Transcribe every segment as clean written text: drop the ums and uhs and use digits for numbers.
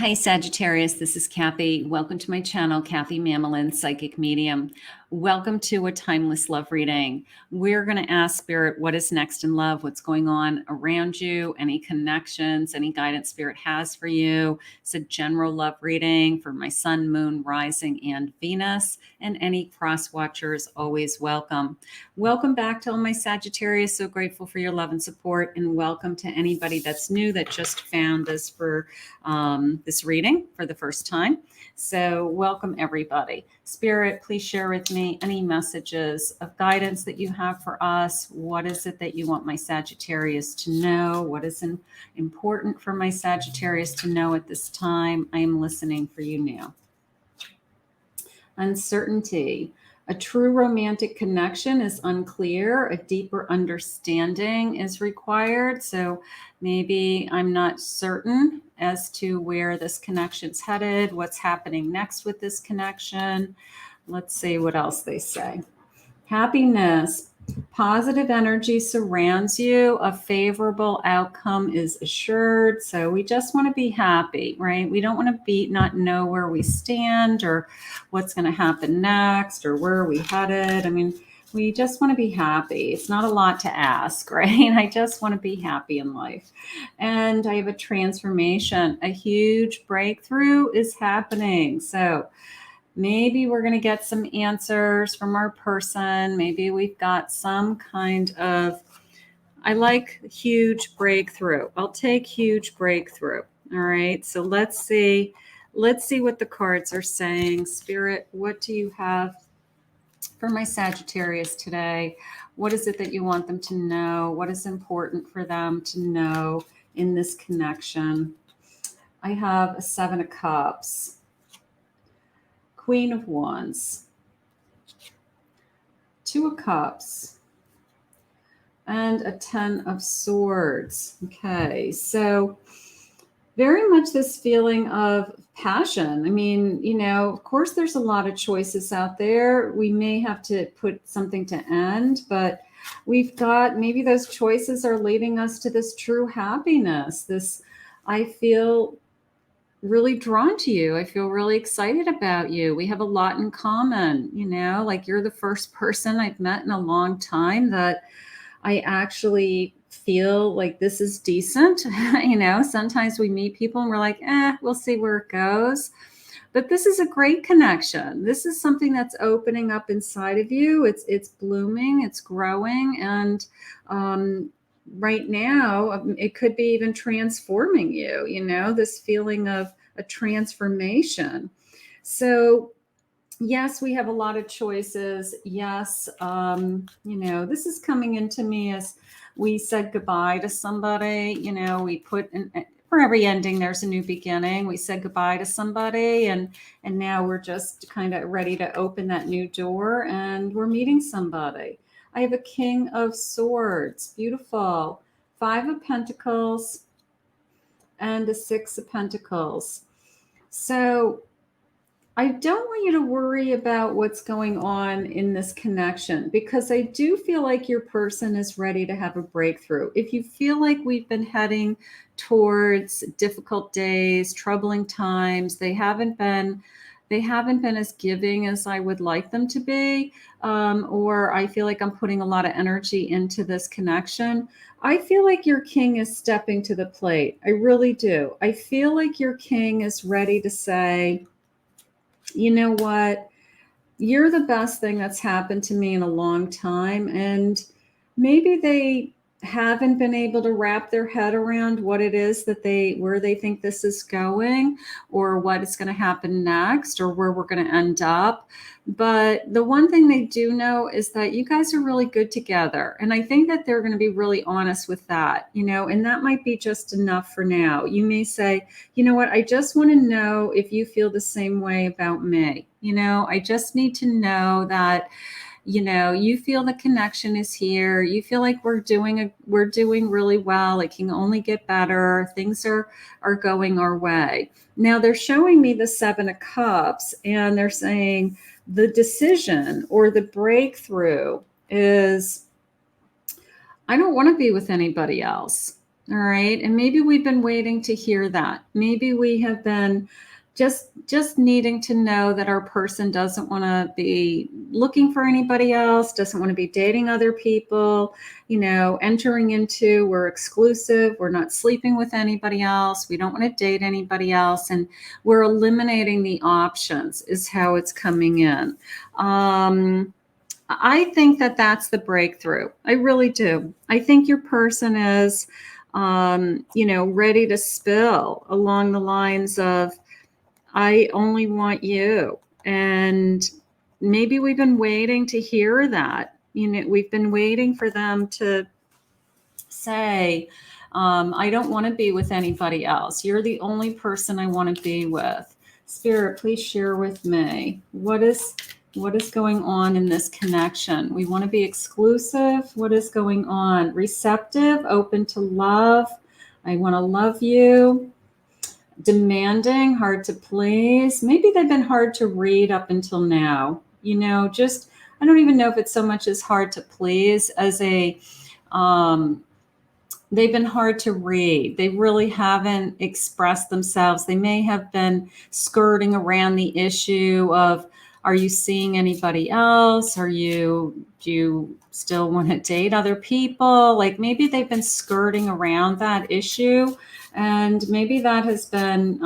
Hi, Sagittarius. This is Kathy. Welcome to my channel, Kathy Mamolen, Psychic Medium. Welcome to a timeless love reading. We're going to ask Spirit what is next in love, what's going on around you, any connections, any guidance Spirit has for you. It's a general love reading for my sun, moon, rising, and Venus. And any cross watchers, always welcome. Welcome back to all my Sagittarius. So grateful for your love and support. And welcome to anybody that's new that just found us for this reading for the first time. So welcome everybody. Spirit, please share with me any messages of guidance that you have for us. What is it that you want my Sagittarius to know? What is important for my Sagittarius to know at this time? I am listening for you now. Uncertainty. A true romantic connection is unclear. A deeper understanding is required. So maybe I'm not certain as to where this connection's headed, what's happening next with this connection. Let's see what else they say. Happiness. Positive energy surrounds you. A favorable outcome is assured. So we just want to be happy, right? We don't want to not know where we stand or what's going to happen next or where are we headed. I mean, we just want to be happy. It's not a lot to ask, right? I just want to be happy in life. And I have a transformation. A huge breakthrough is happening. So maybe we're going to get some answers from our person. Maybe we've got some kind of, I like huge breakthrough. I'll take huge breakthrough. All right. So let's see what the cards are saying. Spirit, what do you have for my Sagittarius today? What is it that you want them to know? What is important for them to know in this connection? I have a 7 of Cups. Queen of Wands, 2 of Cups, and a 10 of Swords. Okay, so very much this feeling of passion. I mean, you know, of course, there's a lot of choices out there. We may have to put something to end, but we've got maybe those choices are leading us to this true happiness. This, I feel really drawn to you. I feel really excited about you. We have a lot in common, you know, like you're the first person I've met in a long time that I actually feel like this is decent. You know, sometimes we meet people and we're like, we'll see where it goes. But this is a great connection. This is something that's opening up inside of you. It's blooming, it's growing, and right now it could be even transforming you, you know, this feeling of a transformation. So yes, we have a lot of choices. Yes, you know, this is coming into me as we said goodbye to somebody. You know, we put in, for every ending there's a new beginning. We said goodbye to somebody, and now we're just kind of ready to open that new door, and we're meeting somebody. I have a King of Swords. Beautiful. 5 of Pentacles and a 6 of Pentacles. So I don't want you to worry about what's going on in this connection, because I do feel like your person is ready to have a breakthrough. If you feel like we've been heading towards difficult days, troubling times, they haven't been as giving as I would like them to be, or I feel like I'm putting a lot of energy into this connection, I feel like your king is stepping to the plate. I really do. I feel like your king is ready to say, you know what, you're the best thing that's happened to me in a long time. And maybe they haven't been able to wrap their head around what it is that where they think this is going, or what is going to happen next, or where we're going to end up. But the one thing they do know is that you guys are really good together. And I think that they're going to be really honest with that, you know, and that might be just enough for now. You may say, you know what, I just want to know if you feel the same way about me. You know, I just need to know that, you know, you feel the connection is here. You feel like we're doing really well. It can only get better. Things are going our way. Now they're showing me the 7 of Cups, and they're saying the decision or the breakthrough is, I don't want to be with anybody else. All right. And maybe we've been waiting to hear that. Maybe we have been just needing to know that our person doesn't want to be looking for anybody else, doesn't want to be dating other people, entering into, we're exclusive, we're not sleeping with anybody else, we don't want to date anybody else, and we're eliminating the options is how it's coming in. I think that that's the breakthrough. I really do. I think your person is, ready to spill along the lines of, I only want you. And maybe we've been waiting to hear that. We've been waiting for them to say, I don't want to be with anybody else. You're the only person I want to be with. Spirit, please share with me. What is going on in this connection? We want to be exclusive. What is going on? Receptive, open to love. I want to love you. Demanding, hard to please. Maybe they've been hard to read up until now. I don't even know if it's so much as hard to please as they've been hard to read. They really haven't expressed themselves. They may have been skirting around the issue of, are you seeing anybody else? Do you still want to date other people? Like maybe they've been skirting around that issue, and maybe that has been,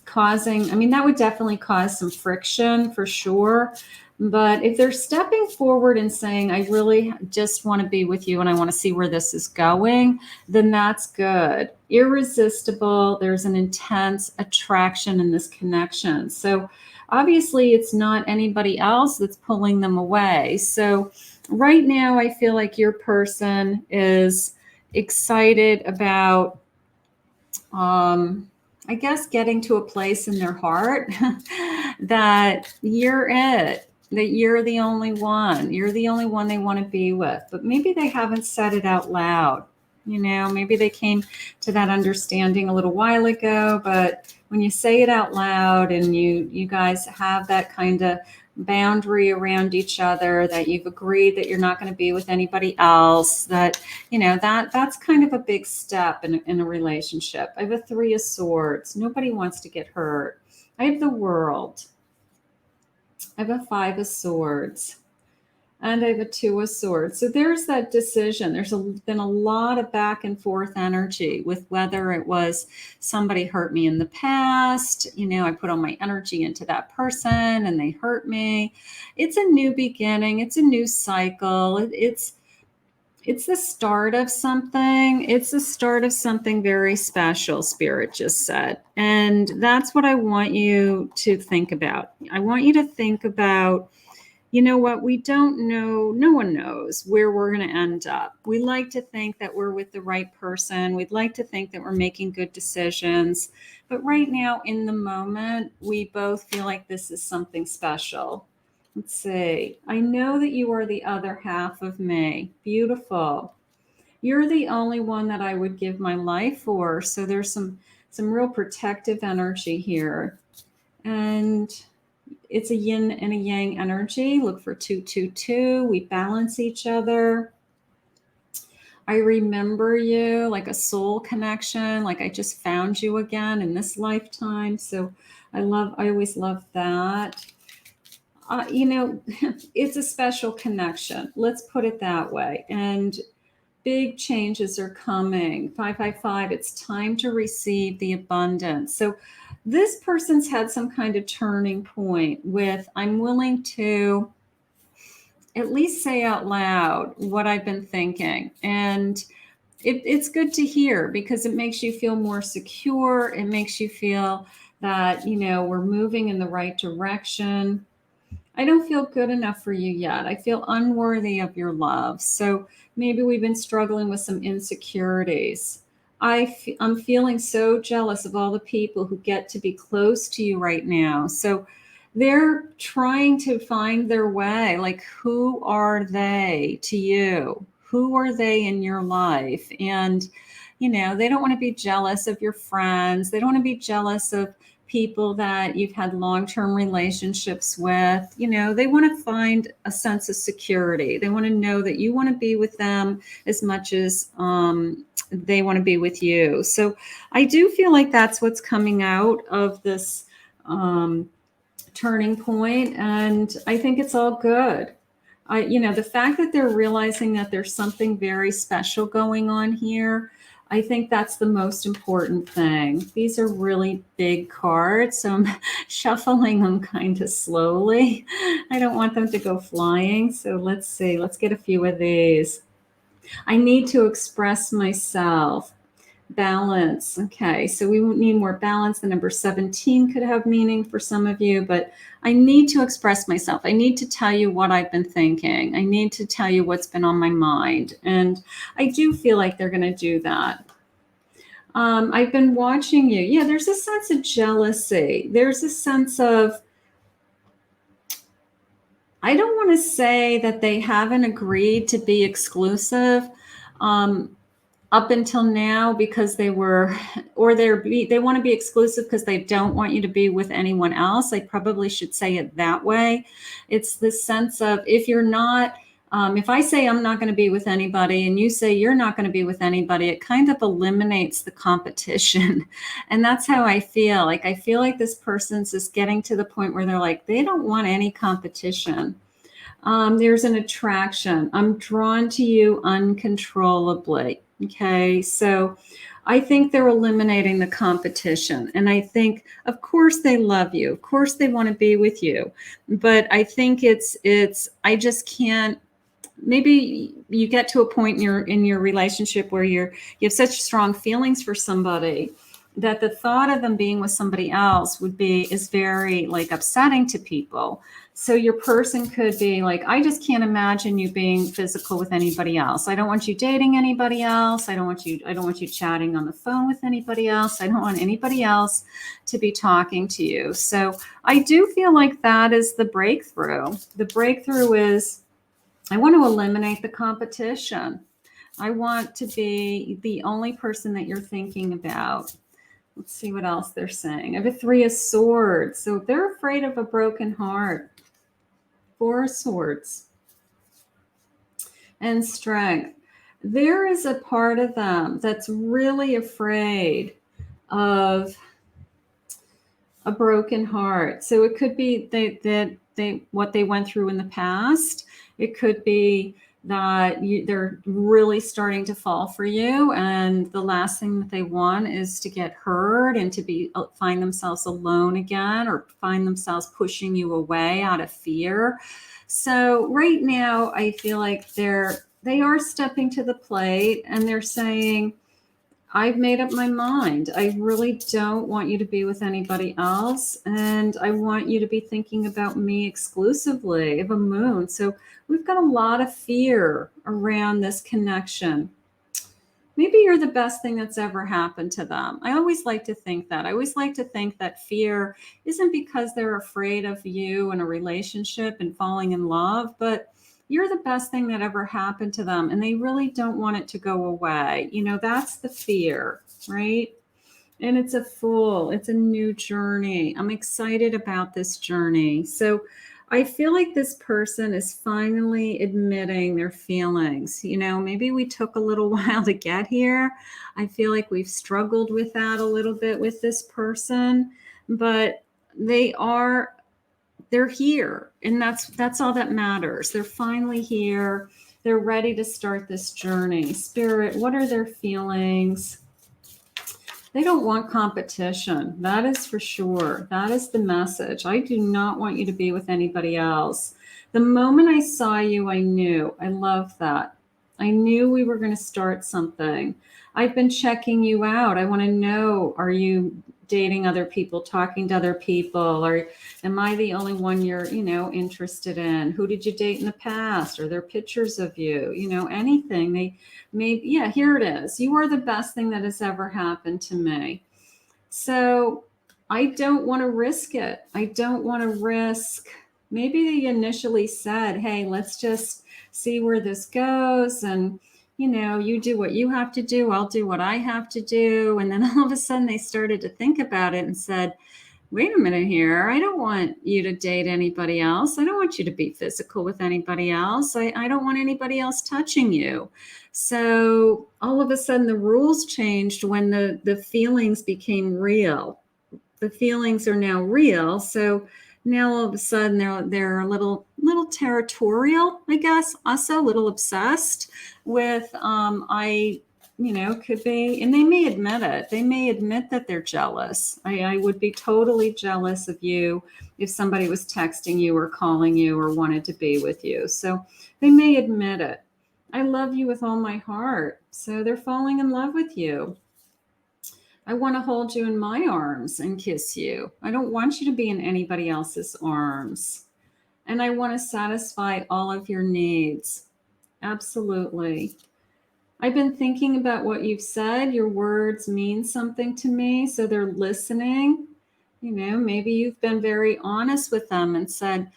causing, that would definitely cause some friction for sure. But if they're stepping forward and saying, I really just want to be with you and I want to see where this is going, then that's good. Irresistible. There's an intense attraction in this connection. So obviously it's not anybody else that's pulling them away. So right now I feel like your person is excited about, I guess, getting to a place in their heart that you're it. That you're the only one. You're the only one they want to be with. But maybe they haven't said it out loud. Maybe they came to that understanding a little while ago. But when you say it out loud and you guys have that kind of boundary around each other, that you've agreed that you're not going to be with anybody else, that, that's kind of a big step in a relationship. I have a 3 of Swords. Nobody wants to get hurt. I have the World. I have a 5 of Swords, and I have a 2 of Swords. So there's that decision. There's been a lot of back and forth energy with whether it was somebody hurt me in the past. I put all my energy into that person and they hurt me. It's a new beginning. It's a new cycle. It's the start of something. It's the start of something very special, Spirit just said. And that's what I want you to think about. I want you to think about, what we don't know, no one knows where we're going to end up. We like to think that we're with the right person. We'd like to think that we're making good decisions. But right now, in the moment, we both feel like this is something special. Let's see. I know that you are the other half of me. Beautiful. You're the only one that I would give my life for. So there's some real protective energy here. And it's a yin and a yang energy. Look for 222. We balance each other. I remember you, like a soul connection, like I just found you again in this lifetime. So I always love that. It's a special connection. Let's put it that way. And big changes are coming. 555, it's time to receive the abundance. So this person's had some kind of turning point with, I'm willing to at least say out loud what I've been thinking. And it's good to hear because it makes you feel more secure. It makes you feel that, we're moving in the right direction. I don't feel good enough for you yet. I feel unworthy of your love. So maybe we've been struggling with some insecurities. I'm feeling so jealous of all the people who get to be close to you right now. So they're trying to find their way. Like, who are they to you? Who are they in your life? And, they don't want to be jealous of your friends. They don't want to be jealous of people that you've had long-term relationships with, you know, they want to find a sense of security. They want to know that you want to be with them as much as they want to be with you. So I do feel like that's what's coming out of this turning point, and I think it's all good. You know, the fact that they're realizing that there's something very special going on here, I think that's the most important thing. These are really big cards, so I'm shuffling them kind of slowly. I don't want them to go flying, so let's see. Let's get a few of these. I need to express myself. Balance. Okay, so we need more balance. The number 17 could have meaning for some of you, but I need to express myself. I need to tell you what I've been thinking. I need to tell you what's been on my mind. And I do feel like they're going to do that. I've been watching you. Yeah, there's a sense of jealousy. There's a sense of, I don't want to say that they haven't agreed to be exclusive. Up until now, because they were, or they want to be exclusive because they don't want you to be with anyone else. I probably should say it that way. It's this sense of, if you're not, if I say I'm not going to be with anybody and you say you're not going to be with anybody, it kind of eliminates the competition. And that's how I feel. Like, I feel like this person's just getting to the point where they're like, they don't want any competition. There's an attraction. I'm drawn to you uncontrollably. Okay, so I think they're eliminating the competition. And I think, of course, they love you. Of course, they want to be with you. But I think I just can't. Maybe you get to a point in your relationship where you have such strong feelings for somebody that the thought of them being with somebody else is very like upsetting to people. So your person could be like, I just can't imagine you being physical with anybody else. I don't want you dating anybody else. I don't want you chatting on the phone with anybody else. I don't want anybody else to be talking to you. So I do feel like that is the breakthrough. The breakthrough is, I want to eliminate the competition. I want to be the only person that you're thinking about. Let's see what else they're saying. I have a 3 of Swords. So they're afraid of a broken heart. 4 of Swords. And Strength. There is a part of them that's really afraid of a broken heart. So it could be what they went through in the past. It could be that they're really starting to fall for you, and the last thing that they want is to get hurt and to find themselves alone again, or find themselves pushing you away out of fear. So right now, I feel like they are stepping to the plate, and they're saying, I've made up my mind. I really don't want you to be with anybody else. And I want you to be thinking about me exclusively. I have a moon. So we've got a lot of fear around this connection. Maybe you're the best thing that's ever happened to them. I always like to think that. I always like to think that fear isn't because they're afraid of you in a relationship and falling in love, but you're the best thing that ever happened to them, and they really don't want it to go away. You know, that's the fear, right? And it's a new journey. I'm excited about this journey. So I feel like this person is finally admitting their feelings. You know, maybe we took a little while to get here. I feel like we've struggled with that a little bit with this person, but they're here, and that's all that matters. They're finally here. They're ready to start this journey. Spirit, what are their feelings? They don't want competition. That is for sure. That is the message. I do not want you to be with anybody else. The moment I saw you, I knew. I love that. I knew we were going to start something. I've been checking you out. I want to know, are you dating other people, talking to other people, or am I the only one you're, interested in? Who did you date in the past? Are there pictures of you? Anything. Here it is. You are the best thing that has ever happened to me. So I don't want to risk it. I don't want to risk. Maybe they initially said, hey, let's just see where this goes. And you do what you have to do. I'll do what I have to do. And then all of a sudden they started to think about it and said, wait a minute here. I don't want you to date anybody else. I don't want you to be physical with anybody else. I don't want anybody else touching you. So all of a sudden the rules changed when the feelings became real. The feelings are now real. So now all of a sudden they're a little territorial, I guess, also a little obsessed with could be, and they may admit it. They may admit that they're jealous. I would be totally jealous of you if somebody was texting you or calling you or wanted to be with you. So they may admit it. I love you with all my heart. So they're falling in love with you. I want to hold you in my arms and kiss you. I don't want you to be in anybody else's arms. And I want to satisfy all of your needs. Absolutely. I've been thinking about what you've said. Your words mean something to me, so they're listening. Maybe you've been very honest with them and said,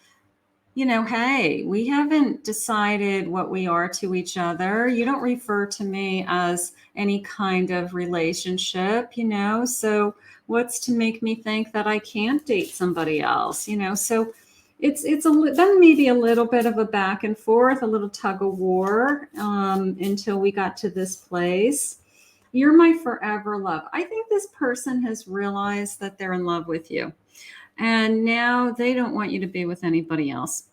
hey, we haven't decided what we are to each other. You don't refer to me as any kind of relationship, so what's to make me think that I can't date somebody else, so it's then maybe a little bit of a back and forth, a little tug of war until we got to this place. You're my forever love. I think this person has realized that they're in love with you. And now they don't want you to be with anybody else.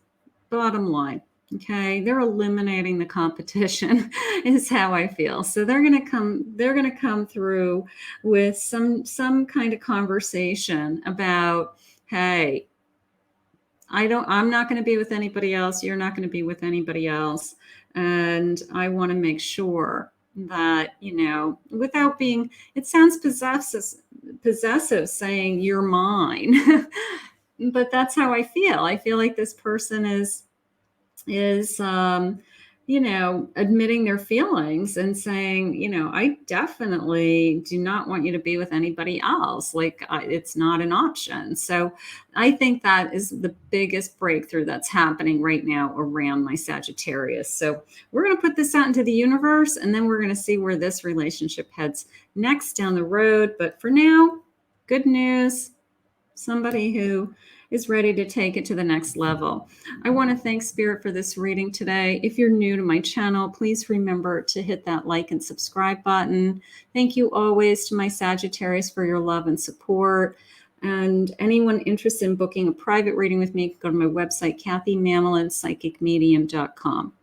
Bottom line, okay? They're eliminating the competition is how I feel. So they're going to come through with some kind of conversation about, hey, I'm not going to be with anybody else. You're not going to be with anybody else. And I want to make sure that, without being, it sounds possessive saying you're mine, but that's how I feel. I feel like this person is admitting their feelings and saying, I definitely do not want you to be with anybody else. Like it's not an option. So I think that is the biggest breakthrough that's happening right now around my Sagittarius. So we're going to put this out into the universe, and then we're going to see where this relationship heads next down the road. But for now, good news. Somebody who is ready to take it to the next level. I want to thank Spirit for this reading today. If you're new to my channel, please remember to hit that like and subscribe button. Thank you always to my Sagittarius for your love and support. And anyone interested in booking a private reading with me, go to my website, KathyMamolen, psychicmedium.com.